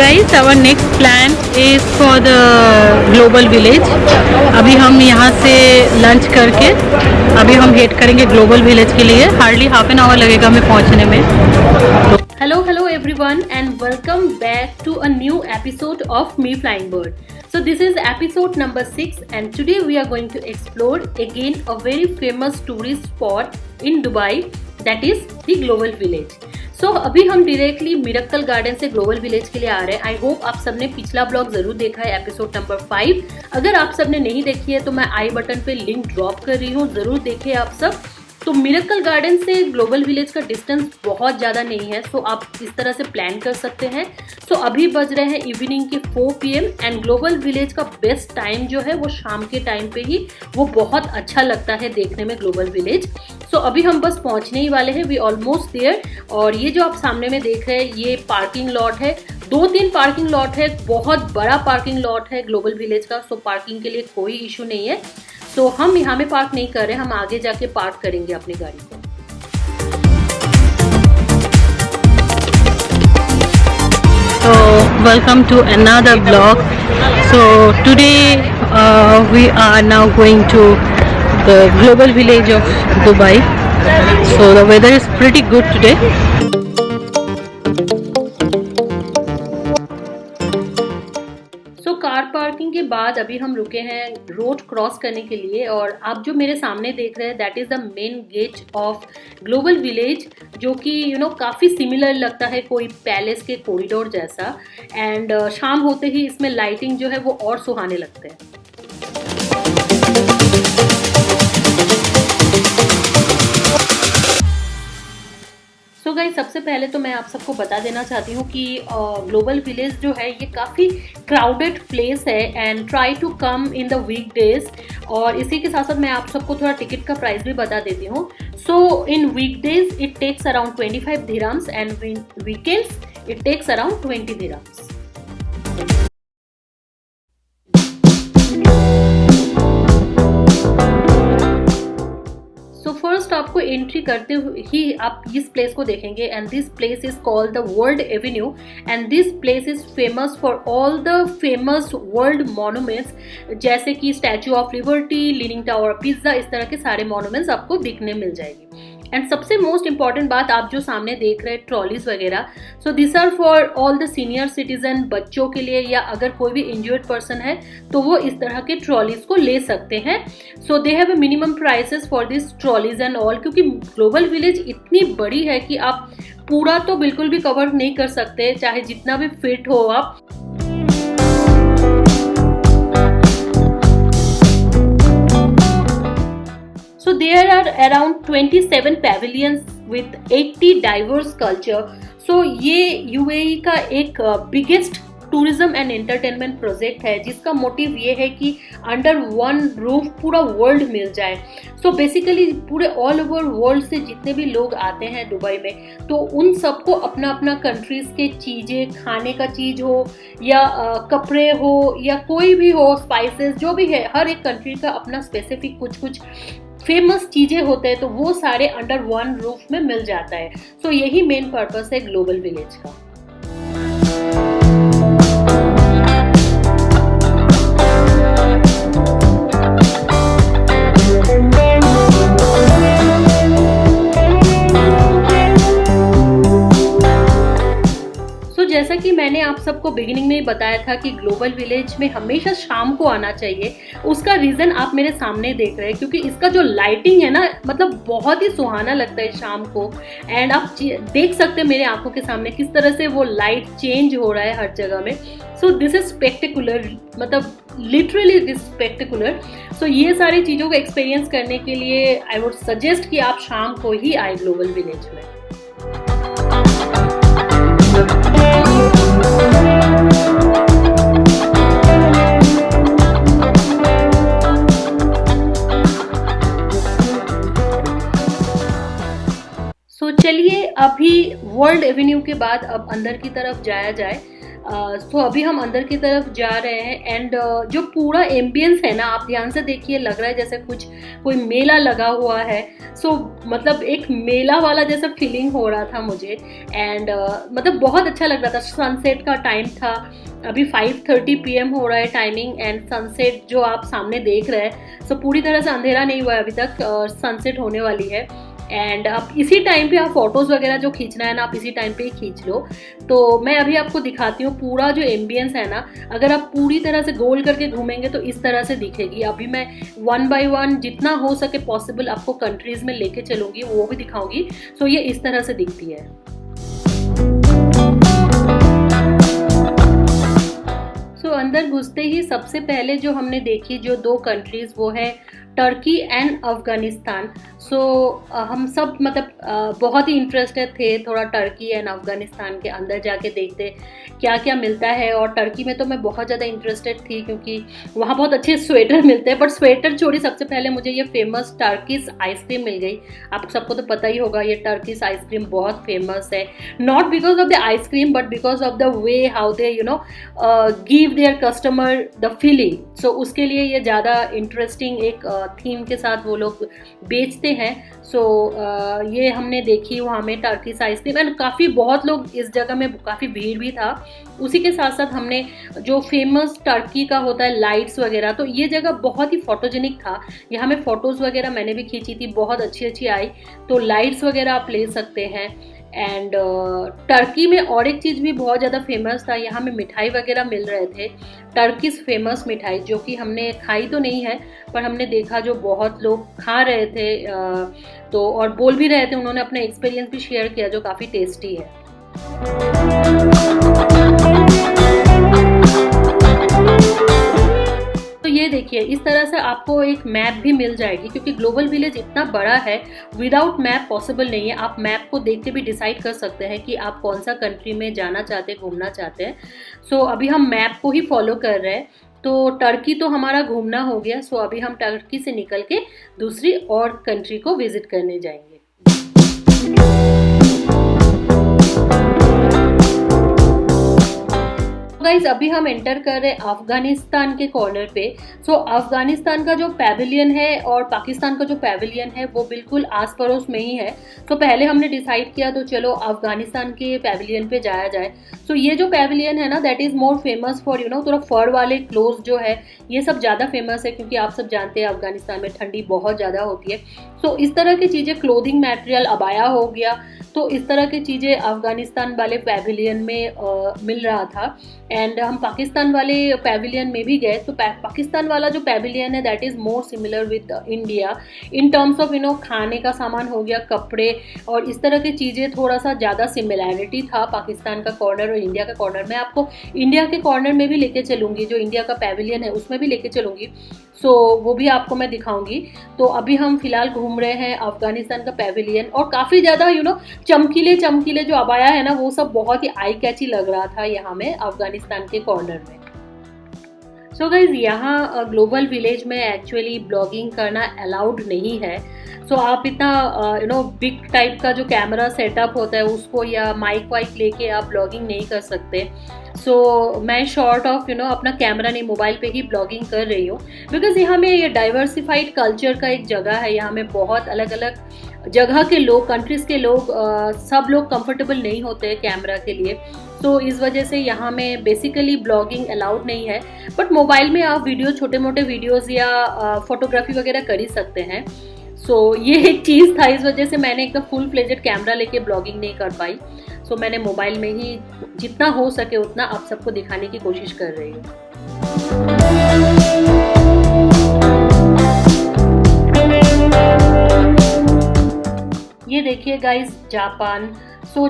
Guys, our next plan is for the global village. अभी हम यहाँ से लंच करके अभी हम हेड करेंगे ग्लोबल विलेज के लिए। हार्डली हाफ एन आवर लगेगा हमें पहुँचने में। Hello everyone and welcome back to a new episode of Me Flying Bird. So this is episode number 6 and today we are going to explore again a very famous tourist spot in Dubai, that is the Global Village. So अभी हम directly miracle garden से global village के लिए आ रहे हैं। I hope आप सबने पिछला ब्लॉग जरूर देखा है, एपिसोड नंबर 5। अगर आप सबने नहीं देखी है तो मैं आई बटन पे लिंक ड्रॉप कर रही हूँ, जरूर देखिए आप सब। तो मिरेकल गार्डन से ग्लोबल विलेज का डिस्टेंस बहुत ज़्यादा नहीं है, सो आप इस तरह से प्लान कर सकते हैं। सो अभी बज रहे हैं इवनिंग के 4 PM एंड ग्लोबल विलेज का बेस्ट टाइम जो है वो शाम के टाइम पे ही वो बहुत अच्छा लगता है देखने में ग्लोबल विलेज। सो अभी हम बस पहुंचने ही वाले हैं, वी ऑलमोस्ट देयर। और ये जो आप सामने में देख रहे हैं ये पार्किंग लॉट है, 2-3 पार्किंग लॉट है, बहुत बड़ा पार्किंग लॉट है ग्लोबल विलेज का। सो पार्किंग के लिए कोई इशू नहीं है। तो हम यहाँ में पार्क नहीं कर रहे, हम आगे जाके पार्क करेंगे अपनी गाड़ी को। So welcome to another vlog. So today we are now going to the global village of Dubai. So the weather is pretty good today. Car parking के बाद अभी हम रुके हैं रोड क्रॉस करने के लिए, और आप जो मेरे सामने देख रहे हैं that is the main gate of global village, जो कि काफ़ी सिमिलर लगता है कोई पैलेस के कॉरिडोर जैसा। एंड शाम होते ही इसमें लाइटिंग जो है वो और सुहाने लगते हैं। तो गाइस, सबसे पहले तो मैं आप सबको बता देना चाहती हूँ कि ग्लोबल विलेज जो है ये काफ़ी क्राउडेड प्लेस है and try to come in the weekdays. और इसी के साथ साथ मैं आप सबको थोड़ा टिकट का प्राइस भी बता देती हूँ। So in weekdays it takes around 25 dirhams and weekends it takes around 20 dirhams। First आपको एंट्री करते हुए ही आप इस प्लेस को देखेंगे and this place is called the World Avenue and this place is famous for all the famous world monuments, जैसे कि Statue of Liberty, Leaning Tower of Pisa, इस तरह के सारे मॉन्यूमेंट्स आपको दिखने मिल जाएगी। एंड सबसे मोस्ट इंपॉर्टेंट बात, आप जो सामने देख रहे हैं ट्रॉलीज वगैरह, so this are for all the senior citizen, बच्चों के लिए, या अगर कोई भी इंजर्ड पर्सन है तो वो इस तरह के ट्रॉलीज को ले सकते हैं। So they have a minimum prices for this trolleys and all, क्योंकि ग्लोबल विलेज इतनी बड़ी है कि आप पूरा तो बिल्कुल भी कवर नहीं कर सकते, चाहे जितना भी फिट हो आप। So there are around 27 pavilions with 80 diverse culture. So ये UAE का एक biggest tourism and entertainment project है, जिसका मोटिव ये है कि अंडर वन रूफ पूरा वर्ल्ड मिल जाए। सो बेसिकली पूरे ऑल ओवर वर्ल्ड से जितने भी लोग आते हैं दुबई में, तो उन सबको अपना अपना कंट्रीज के चीज़ें, खाने का चीज़ हो या कपड़े हो या कोई भी हो, स्पाइसेस जो भी है, हर एक कंट्री का अपना स्पेसिफिक कुछ फेमस चीज़ें होते हैं, तो वो सारे अंडर वन रूफ में मिल जाता है। सो यही मेन पर्पस है ग्लोबल विलेज का। जैसा कि मैंने आप सबको बिगिनिंग में ही बताया था कि ग्लोबल विलेज में हमेशा शाम को आना चाहिए, उसका रीज़न आप मेरे सामने देख रहे हैं, क्योंकि इसका जो लाइटिंग है ना, मतलब बहुत ही सुहाना लगता है शाम को। एंड आप देख सकते हैं मेरे आंखों के सामने किस तरह से वो लाइट चेंज हो रहा है हर जगह में। सो दिस इज स्पेक्टेकुलर, मतलब लिटरली दिस स्पेक्टेकुलर। सो ये सारी चीज़ों को एक्सपीरियंस करने के लिए आई वुड सजेस्ट कि आप शाम को ही आए ग्लोबल विलेज में। चलिए अभी वर्ल्ड एवेन्यू के बाद अब अंदर की तरफ जाया जाए। तो अभी हम अंदर की तरफ जा रहे हैं एंड जो पूरा एम्बियंस है ना, आप ध्यान से देखिए, लग रहा है जैसे कोई मेला लगा हुआ है। मतलब एक मेला वाला जैसा फीलिंग हो रहा था मुझे एंड मतलब बहुत अच्छा लग रहा था। सनसेट का टाइम था, अभी 5:30 PM हो रहा है टाइमिंग एंड सनसेट जो आप सामने देख रहे हैं, सो पूरी तरह से अंधेरा नहीं हुआ है अभी तक, सनसेट होने वाली है एंड आप इसी टाइम पे आप फोटोज़ वगैरह जो खींचना है ना, आप इसी टाइम पे ही खींच लो। तो मैं अभी आपको दिखाती हूँ पूरा जो एम्बियंस है ना, अगर आप पूरी तरह से गोल करके घूमेंगे तो इस तरह से दिखेगी। अभी मैं 1 by 1 जितना हो सके पॉसिबल आपको कंट्रीज में लेके चलूँगी, वो भी दिखाऊंगी। सो ये इस तरह से दिखती है। अंदर घुसते ही सबसे पहले जो हमने देखी जो 2 कंट्रीज, वो है टर्की एंड अफगानिस्तान। हम सब मतलब बहुत ही इंटरेस्टेड थे थोड़ा टर्की एंड अफगानिस्तान के अंदर जाके देखते क्या क्या मिलता है। और टर्की में तो मैं बहुत ज़्यादा इंटरेस्टेड थी क्योंकि वहाँ बहुत अच्छे स्वेटर मिलते हैं। बट स्वेटर छोड़ी, सबसे पहले मुझे ये फेमस टर्किश आइसक्रीम मिल गई। आप सबको तो पता ही होगा ये टर्किश आइसक्रीम बहुत फेमस है, not because of the ice cream but because of the way how they give their customer the feeling. So उसके लिए ये ज़्यादा इंटरेस्टिंग एक थीम के साथ वो लोग बेचते हैं। ये हमने देखी वहाँ में टर्किश आइसक्रीम एंड काफ़ी बहुत लोग इस जगह में, काफ़ी भीड़ भी था। उसी के साथ साथ हमने जो फेमस टर्की का होता है लाइट्स वगैरह, तो ये जगह बहुत ही फोटोजेनिक था। यहाँ में फ़ोटोज़ वगैरह मैंने भी खींची थी, बहुत अच्छी अच्छी आई। तो लाइट्स वगैरह आप ले सकते हैं। एंड टर्की में और एक चीज़ भी बहुत ज़्यादा फेमस था, यहाँ में मिठाई वगैरह मिल रहे थे, टर्किश फेमस मिठाई, जो कि हमने खाई तो नहीं है पर हमने देखा जो बहुत लोग खा रहे थे तो और बोल भी रहे थे, उन्होंने अपना एक्सपीरियंस भी शेयर किया जो काफ़ी टेस्टी है। तो ये देखिए, इस तरह से आपको एक मैप भी मिल जाएगी क्योंकि ग्लोबल विलेज इतना बड़ा है, विदाउट मैप पॉसिबल नहीं है। आप मैप को देख के भी डिसाइड कर सकते हैं कि आप कौन सा कंट्री में जाना चाहते हैं, घूमना चाहते हैं। अभी हम मैप को ही फॉलो कर रहे हैं। तो टर्की तो हमारा घूमना हो गया। अभी हम टर्की से निकल के दूसरी और कंट्री को विजिट करने जाएंगे। गाइस, अभी हम एंटर कर रहे हैं अफगानिस्तान के कॉर्नर पे। अफगानिस्तान का जो पैविलियन है और पाकिस्तान का जो पैविलियन है वो बिल्कुल आस पड़ोस में ही है। पहले हमने डिसाइड किया तो चलो अफगानिस्तान के पैविलियन पे जाया जाए। ये जो पैविलियन है ना, that is more famous for थोड़ा फर वाले क्लोथ जो है, ये सब ज़्यादा फेमस है क्योंकि आप सब जानते हैं अफगानिस्तान में ठंडी बहुत ज़्यादा होती है। इस तरह की चीज़ें, क्लोथिंग मटेरियल, अबाया हो गया, तो इस तरह की चीज़ें अफगानिस्तान वाले पैविलियन में मिल रहा था। एंड हम पाकिस्तान वाले पैविलियन में भी गए। पाकिस्तान वाला जो पैविलियन है that is more similar with India in terms of खाने का सामान हो गया, कपड़े और इस तरह की चीज़ें, थोड़ा सा ज़्यादा सिमिलैरिटी था पाकिस्तान का कॉर्नर और इंडिया का कॉर्नर। मैं आपको इंडिया के कॉर्नर में भी लेके चलूँगी, जो इंडिया का पैविलियन है उसमें भी लेके चलूँगी। वो भी आपको मैं दिखाऊंगी। तो अभी हम फिलहाल घूम रहे हैं अफगानिस्तान का पैविलियन और काफ़ी ज़्यादा चमकीले चमकीले जो अबाया है ना, वो सब बहुत ही आई कैची लग रहा था यहाँ में अफगानिस्तान के कॉर्नर में। गाइज, यहाँ ग्लोबल विलेज में एक्चुअली ब्लॉगिंग करना अलाउड नहीं है। आप इतना बिग टाइप का जो कैमरा सेटअप होता है उसको या माइक वाइक लेके आप ब्लॉगिंग नहीं कर सकते। मैं शॉर्ट ऑफ अपना कैमरा नहीं, मोबाइल पे ही ब्लॉगिंग कर रही हूँ बिकॉज यहाँ में ये डाइवर्सिफाइड कल्चर का एक जगह है। यहाँ में बहुत अलग अलग जगह के लोग, कंट्रीज़ के लोग, सब लोग कंफर्टेबल नहीं होते हैं कैमरा के लिए। इस वजह से यहाँ में बेसिकली ब्लॉगिंग अलाउड नहीं है। बट मोबाइल में आप वीडियो, छोटे मोटे वीडियोज़ या फोटोग्राफी वगैरह कर ही सकते हैं। ये एक चीज़ था, इस वजह से मैंने एकदम फुल फ्लेजेड कैमरा लेके ब्लॉगिंग नहीं कर पाई। मैंने मोबाइल में ही जितना हो सके उतना आप सबको दिखाने की कोशिश कर रही हूँ। ये देखिए गाइस, जापान।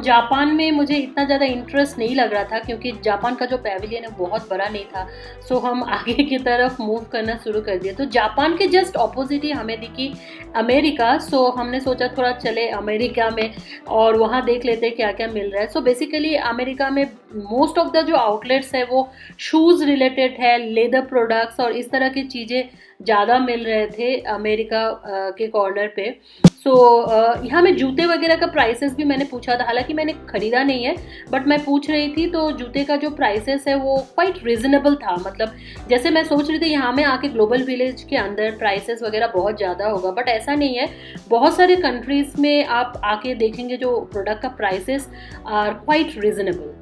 जापान में मुझे इतना ज़्यादा इंटरेस्ट नहीं लग रहा था क्योंकि जापान का जो पैविलियन है बहुत बड़ा नहीं था। हम आगे की तरफ मूव करना शुरू कर दिया। तो जापान के जस्ट ऑपोजिट ही हमें दिखी अमेरिका। हमने सोचा थोड़ा चले अमेरिका में और वहाँ देख लेते क्या क्या मिल रहा है। बेसिकली अमेरिका में मोस्ट ऑफ द जो आउटलेट्स है वो शूज़ रिलेटेड है, लेदर प्रोडक्ट्स और इस तरह की चीज़ें ज़्यादा मिल रहे थे अमेरिका के कॉर्नर पे। यहाँ में जूते वगैरह का प्राइसेस भी मैंने पूछा था, हालांकि मैंने खरीदा नहीं है, बट मैं पूछ रही थी तो जूते का जो प्राइसेस है वो क्वाइट रीजनेबल था। मतलब जैसे मैं सोच रही थी यहाँ में आके ग्लोबल विलेज के अंदर प्राइसेस वगैरह बहुत ज़्यादा होगा, बट ऐसा नहीं है। बहुत सारे कंट्रीज़ में आप आके देखेंगे जो प्रोडक्ट का प्राइसेस आर क्वाइट रीजनेबल।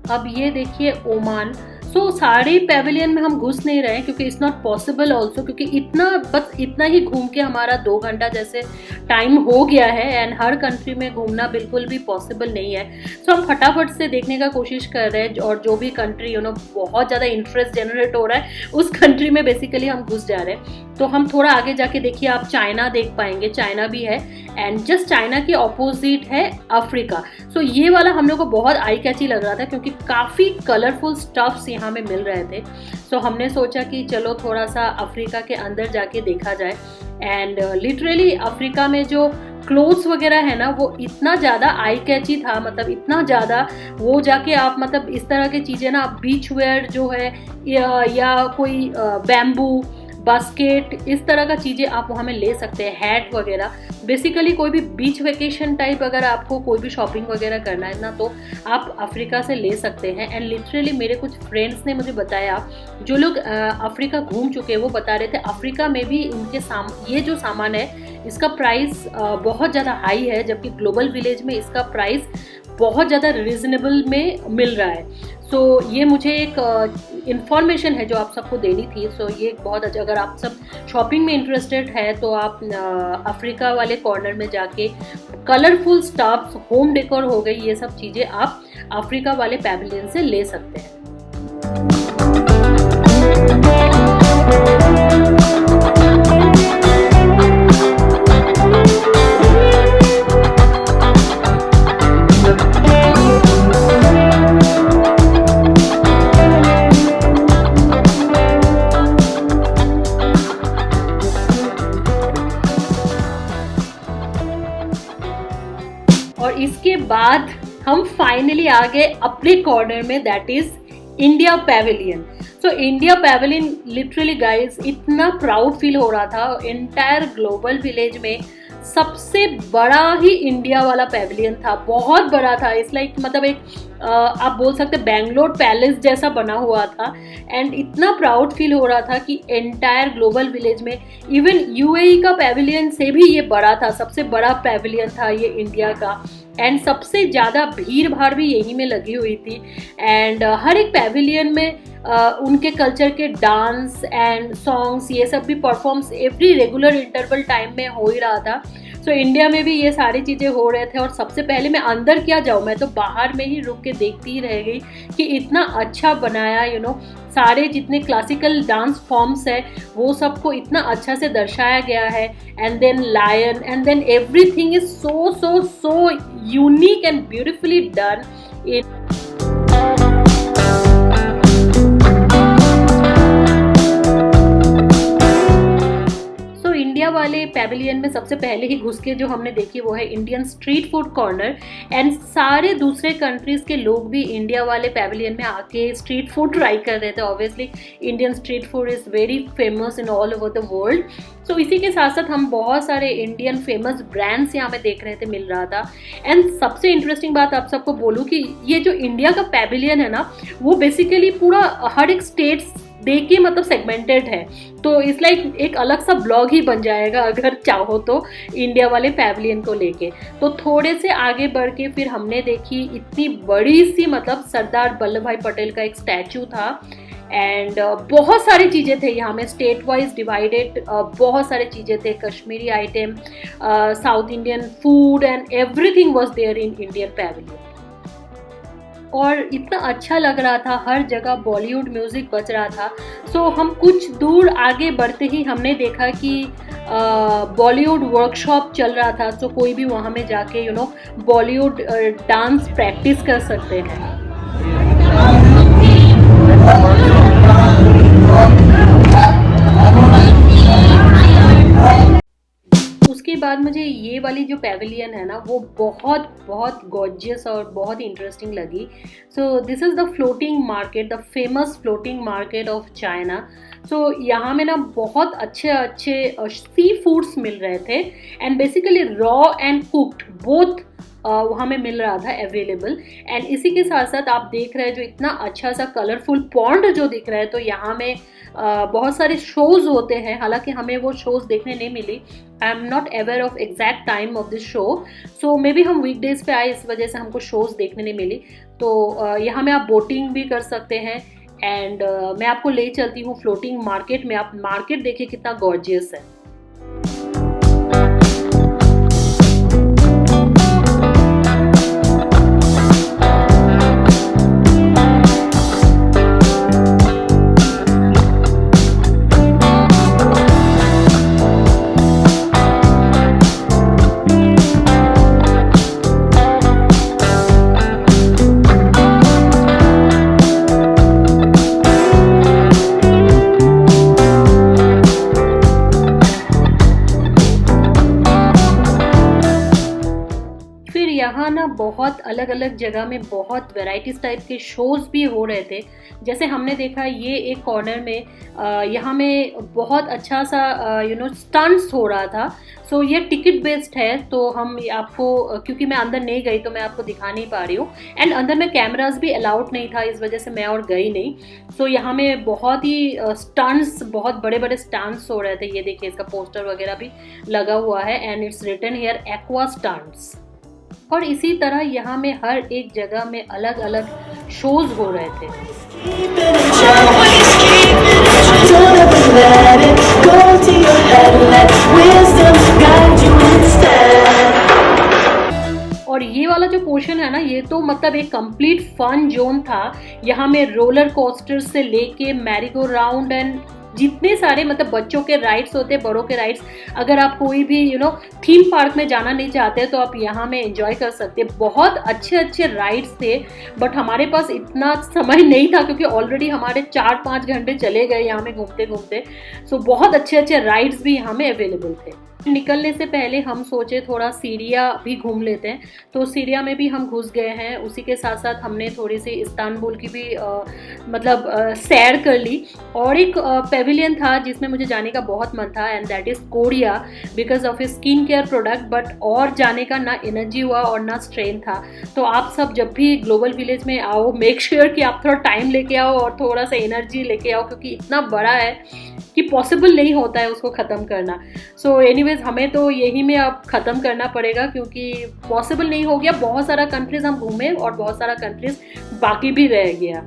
अब ये देखिए ओमान। सो सारे पेविलियन में हम घुस नहीं रहे क्योंकि इट्स नॉट पॉसिबल ऑल्सो, क्योंकि इतना बस इतना ही घूम के हमारा 2 घंटा जैसे टाइम हो गया है एंड हर कंट्री में घूमना बिल्कुल भी पॉसिबल नहीं है। सो हम फटाफट से देखने का कोशिश कर रहे हैं और जो भी कंट्री बहुत ज़्यादा इंटरेस्ट जनरेट हो रहा है उस कंट्री में बेसिकली हम घुस जा रहे हैं। तो हम थोड़ा आगे जाके देखिए आप चाइना देख पाएंगे, चाइना भी है एंड जस्ट चाइना के ऑपोजिट है अफ्रीका। सो ये वाला हम लोग को बहुत आई कैची लग रहा था क्योंकि काफ़ी कलरफुल स्टफ्स यहाँ में मिल रहे थे। सो हमने सोचा कि चलो थोड़ा सा अफ्रीका के अंदर जाके देखा जाए एंड लिटरली अफ्रीका में जो क्लोथ्स वगैरह है ना वो इतना ज़्यादा आई कैची था, मतलब इतना ज़्यादा वो जाके आप मतलब इस तरह की चीज़ें ना बीच वेयर जो है या कोई बैम्बू बास्केट इस तरह का चीज़ें आप वहाँ में ले सकते हैं, हैट वगैरह। बेसिकली कोई भी बीच वेकेशन टाइप अगर आपको कोई भी शॉपिंग वगैरह करना है ना तो आप अफ्रीका से ले सकते हैं। एंड लिटरली मेरे कुछ फ्रेंड्स ने मुझे बताया जो लोग अफ्रीका घूम चुके हैं वो बता रहे थे अफ्रीका में भी इनके ये जो सामान है इसका प्राइस बहुत ज़्यादा हाई है, जबकि ग्लोबल विलेज में इसका प्राइस बहुत ज़्यादा रिजनेबल में मिल रहा है। सो ये मुझे एक इन्फॉर्मेशन है जो आप सबको देनी थी। सो ये बहुत अच्छा, अगर आप सब शॉपिंग में इंटरेस्टेड है तो आप अफ्रीका वाले कॉर्नर में जाके कलरफुल स्टफ्स, होम डेकोर हो गई, ये सब चीज़ें आप अफ्रीका वाले पेविलियन से ले सकते हैं। और इसके बाद हम फाइनली आ गए अपने कॉर्नर में, that is India Pavilion. So India Pavilion literally guys इतना प्राउड फील हो रहा था। एंटायर ग्लोबल विलेज में सबसे बड़ा ही इंडिया वाला पेविलियन था, बहुत बड़ा था। इट्स लाइक मतलब एक आप बोल सकते बेंगलोर पैलेस जैसा बना हुआ था एंड इतना प्राउड फील हो रहा था कि एंटायर ग्लोबल विलेज में इवन यूएई का पेविलियन से भी ये बड़ा था, सबसे बड़ा पेविलियन था ये इंडिया का। एंड सबसे ज़्यादा भीड़ भाड़ भी यही में लगी हुई थी एंड हर एक पेविलियन में उनके कल्चर के डांस एंड सॉन्ग्स ये सब भी performs every regular interval time में हो ही रहा था। सो इंडिया में भी ये सारी चीज़ें हो रहे थे और सबसे पहले मैं अंदर क्या जाऊँ, मैं तो बाहर में ही रुक के देखती ही रह गई कि इतना अच्छा बनाया। सारे जितने क्लासिकल डांस फॉर्म्स है वो सबको इतना अच्छा से दर्शाया गया है and then lion and then everything is so so so unique and beautifully done. India वाले पेविलियन में सबसे पहले ही घुस के जो हमने देखी वो है Indian street food corner and सारे दूसरे कंट्रीज के लोग भी इंडिया वाले पेविलियन में आके स्ट्रीट फूड ट्राई कर रहे थे। Obviously Indian street food is very famous in all over the world. So इसी के साथ साथ हम बहुत सारे इंडियन फेमस ब्रांड्स यहाँ पे देख रहे थे, मिल रहा था। एंड सबसे इंटरेस्टिंग बात आप सबको बोलूँ कि ये जो इंडिया का पेविलियन है ना वो बेसिकली पूरा हर एक स्टेट्स देख के मतलब सेगमेंटेड है, तो इस लाइक एक अलग सा ब्लॉग ही बन जाएगा अगर चाहो तो इंडिया वाले पेविलियन को लेके। तो थोड़े से आगे बढ़ के फिर हमने देखी इतनी बड़ी सी मतलब सरदार वल्लभ भाई पटेल का एक स्टैचू था एंड बहुत सारी चीज़ें थे यहाँ में, स्टेट वाइज डिवाइडेड बहुत सारी चीज़ें थे, Kashmiri item, south Indian food and everything was there in Indian pavilion. और इतना अच्छा लग रहा था, हर जगह बॉलीवुड म्यूज़िक बज रहा था। सो हम कुछ दूर आगे बढ़ते ही हमने देखा कि बॉलीवुड वर्कशॉप चल रहा था। सो कोई भी वहाँ में जाके बॉलीवुड डांस प्रैक्टिस कर सकते हैं। उसके बाद मुझे ये वाली जो पेविलियन है ना वो बहुत बहुत गॉर्जियस और बहुत इंटरेस्टिंग लगी। So this is the floating market, the famous floating market of China. So यहाँ में ना बहुत अच्छे अच्छे सी फूड्स मिल रहे थे and basically raw and cooked both वहाँ में मिल रहा था अवेलेबल। एंड इसी के साथ साथ आप देख रहे हैं जो इतना अच्छा सा कलरफुल पॉन्ड जो दिख रहा है, तो यहाँ में बहुत सारे शोज़ होते हैं। हालांकि हमें वो शोज़ देखने नहीं मिली, I am not aware of exact time of this show, so maybe हम वीकडेज पे आए इस वजह से हमको शोज़ देखने नहीं मिली। तो यहाँ में आप बोटिंग भी कर सकते हैं एंड मैं आपको ले चलती हूँ फ्लोटिंग मार्केट में। आप मार्केट देखिए कितना गॉर्जियस है। यहाँ ना बहुत अलग अलग जगह में बहुत वैराइटीज़ टाइप के शोज़ भी हो रहे थे। जैसे हमने देखा ये एक कॉर्नर में यहाँ में बहुत अच्छा सा स्टंट्स हो रहा था। सो ये टिकट बेस्ड है, तो हम आपको, क्योंकि मैं अंदर नहीं गई तो मैं आपको दिखा नहीं पा रही हूँ एंड अंदर में कैमरास भी अलाउड नहीं था, इस वजह से मैं और गई नहीं। सो यहाँ में बहुत ही स्टंट्स, बहुत बड़े बड़े स्टंट्स हो रहे थे। ये देखिए इसका पोस्टर वगैरह भी लगा हुआ है and it's written here aqua stunts. और इसी तरह यहाँ में हर एक जगह में अलग अलग शोज हो रहे थे। और ये वाला जो पोर्शन है ना, ये तो मतलब एक कंप्लीट फन जोन था। यहाँ में रोलर कोस्टर से लेके मैरीगो राउंड एंड जितने सारे मतलब बच्चों के राइड्स होते हैं, बड़ों के राइड्स। अगर आप कोई भी थीम पार्क में जाना नहीं चाहते हैं तो आप यहाँ में एंजॉय कर सकते हैं। बहुत अच्छे अच्छे राइड्स थे, बट हमारे पास इतना समय नहीं था क्योंकि ऑलरेडी हमारे 4-5 घंटे चले गए यहाँ में घूमते घूमते। सो बहुत अच्छे अच्छे राइड्स भी यहाँ में अवेलेबल थे। निकलने से पहले हम सोचे थोड़ा सीरिया भी घूम लेते हैं, तो सीरिया में भी हम घुस गए हैं। उसी के साथ साथ हमने थोड़ी सी इस्तांबुल की भी सैर कर ली। और एक पेविलियन था जिसमें मुझे जाने का बहुत मन था and that is Korea, because of skin care product. But और जाने का ना एनर्जी हुआ और ना स्ट्रेन था। तो आप सब जब भी ग्लोबल विलेज में आओ, मेक श्योर कि आप थोड़ा टाइम लेके आओ और थोड़ा सा एनर्जी लेके आओ, क्योंकि इतना बड़ा है कि पॉसिबल नहीं होता है उसको ख़त्म करना। सो एनीवेज हमें तो यही में अब ख़त्म करना पड़ेगा क्योंकि पॉसिबल नहीं हो गया। बहुत सारा कंट्रीज़ हम घूमे और बहुत सारा कंट्रीज़ बाकी भी रह गया।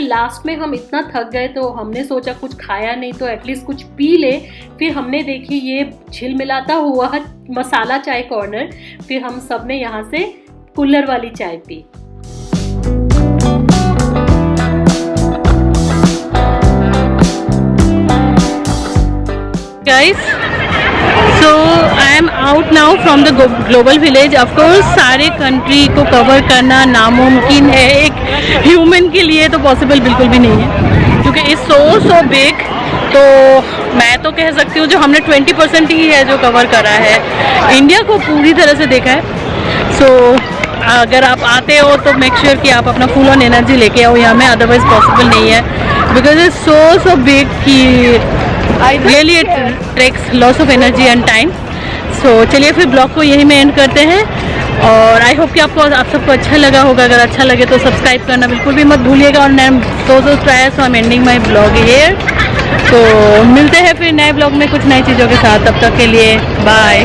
लास्ट में हम इतना थक गए तो हमने सोचा कुछ खाया नहीं तो एटलीस्ट कुछ पी ले। फिर हमने देखी ये झिलमिलाता हुआ मसाला चाय कॉर्नर, फिर हम सब ने यहाँ से कुल्हड़ वाली चाय P. Guys, so I am out now from the global village. Of course, सारे कंट्री को कवर करना नामुमकिन है, एक ह्यूमन के लिए तो पॉसिबल बिल्कुल भी नहीं है क्योंकि इट्स सो बिग। तो मैं तो कह सकती हूँ जो हमने 20% ही है जो कवर करा है। इंडिया को पूरी तरह से देखा है। सो अगर आप आते हो तो मेक श्योर कि आप अपना फुल ऑन एनर्जी लेके आओ यहाँ में, अदरवाइज पॉसिबल नहीं है बिकॉज इट्स सो बिग कि really it takes lots of energy and time. So चलिए फिर ब्लॉग को यहीं में एंड करते हैं और आई होप कि आप सबको अच्छा लगा होगा। अगर अच्छा लगे तो सब्सक्राइब करना बिल्कुल भी मत भूलिएगा। और so I am ending my blog here. तो मिलते हैं फिर नए ब्लॉग में कुछ नई चीज़ों के साथ। तब तक के लिए बाय।